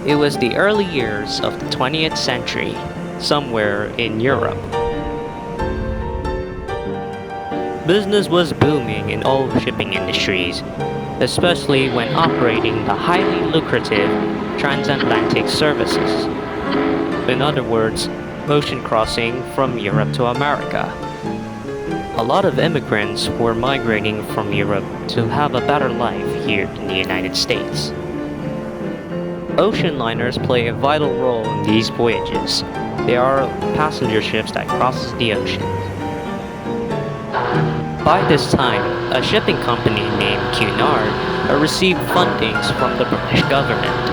It was the early years of the 20th century, somewhere in Europe. Business was booming in all shipping industries, especially when operating the highly lucrative transatlantic services. In other words, ocean crossing from Europe to America. A lot of immigrants were migrating from Europe to have a better life here in the United States. Ocean liners play a vital role in these voyages. They are passenger ships that crosses the ocean. By this time, a shipping company named Cunard received fundings from the British government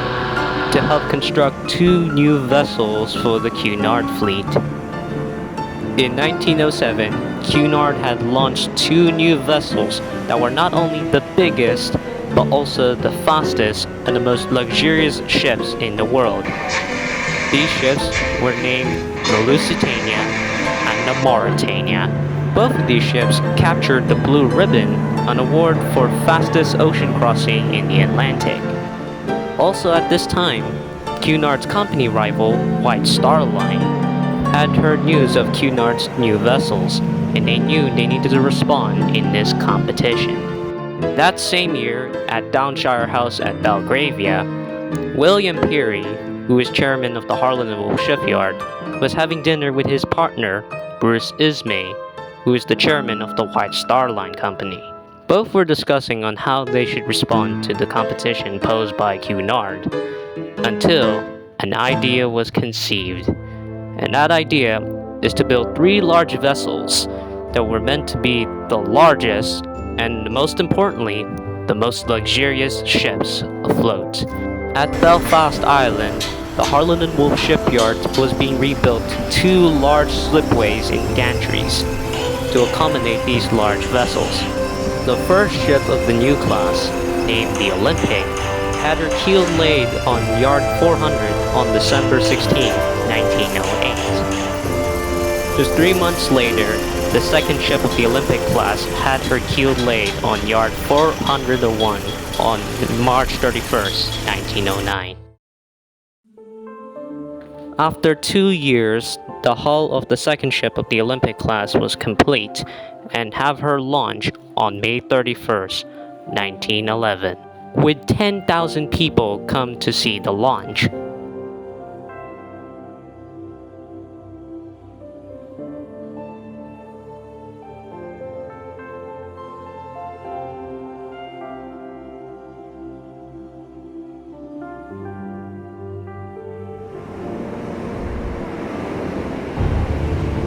to help construct 2 new vessels for the Cunard fleet. In 1907, Cunard had launched 2 new vessels that were not only the biggest, but also the fastest and the most luxurious ships in the world. These ships were named the Lusitania and the Mauretania. Both of these ships captured the Blue Ribbon, an award for fastest ocean crossing in the Atlantic. Also at this time, Cunard's company rival, White Star Line, had heard news of Cunard's new vessels, and they knew they needed to respond in this competition. That same year, at Downshire House at Belgravia, William Peary, who is chairman of the Harland and Wolff Shipyard, was having dinner with his partner, Bruce Ismay, who is the chairman of the White Star Line Company. Both were discussing on how they should respond to the competition posed by Cunard, until an idea was conceived. And that idea is to build 3 large vessels that were meant to be the largest and, most importantly, the most luxurious ships afloat. At Belfast Island, the Harland and Wolff Shipyard was being rebuilt 2 large slipways in gantries to accommodate these large vessels. The first ship of the new class, named the Olympic, had her keel laid on yard 400 on December 16, 1908. Just 3 months later, the second ship of the Olympic class had her keel laid on yard 401 on March 31st, 1909. After 2 years, the hull of the second ship of the Olympic class was complete and have her launch on May 31st, 1911. With 10,000 people come to see the launch.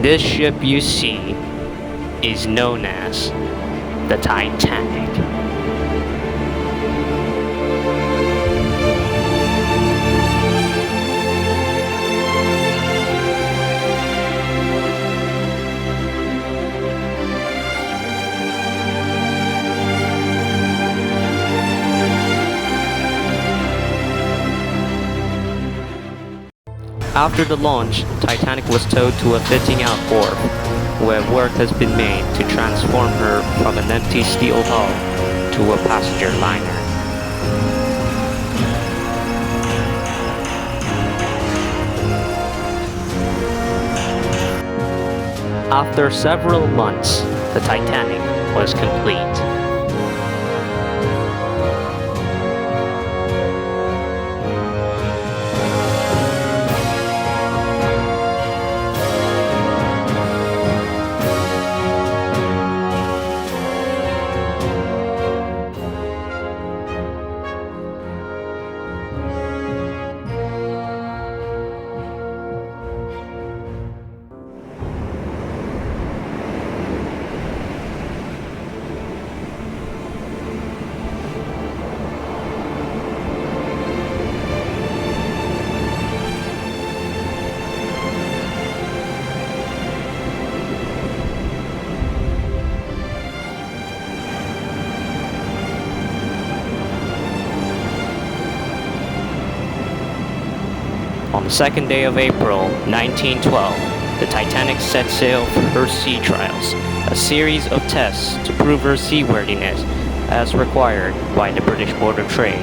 This ship you see is known as the Titanic. After the launch, Titanic was towed to a fitting-out wharf, where work has been made to transform her from an empty steel hull to a passenger liner. After several months, the Titanic was complete. On the 2nd day of April, 1912, the Titanic set sail for her sea trials, a series of tests to prove her seaworthiness as required by the British Board of Trade.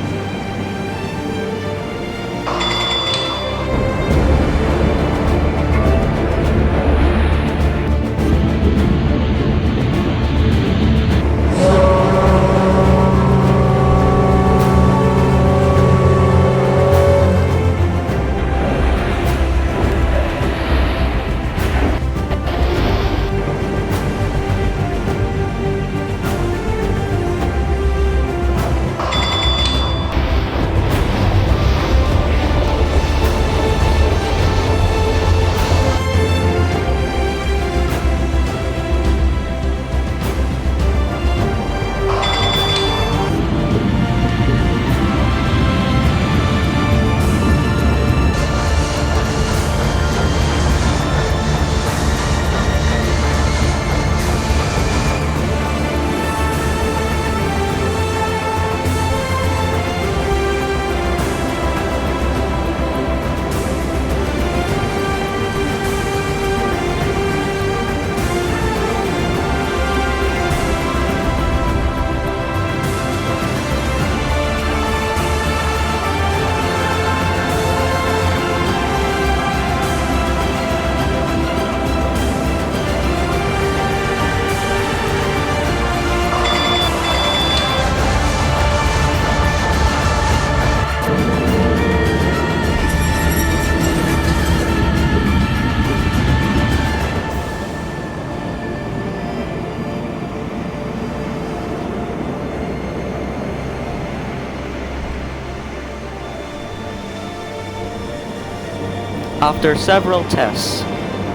After several tests,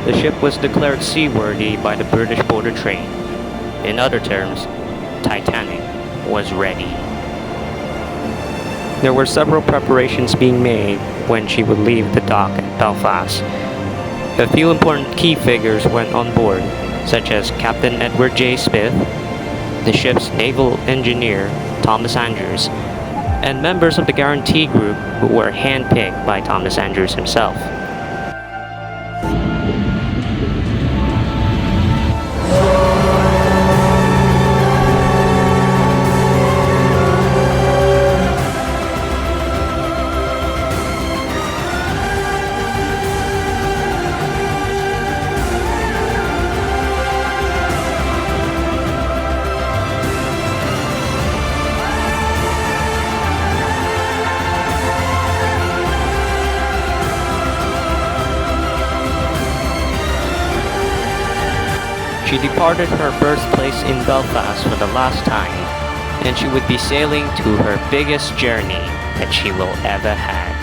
the ship was declared seaworthy by the British border trade. In other terms, Titanic was ready. There were several preparations being made when she would leave the dock at Belfast. A few important key figures went on board, such as Captain Edward J. Smith, the ship's naval engineer Thomas Andrews, and members of the Guarantee Group who were handpicked by Thomas Andrews himself. She departed her birthplace in Belfast for the last time, and she would be sailing to her biggest journey that she will ever have.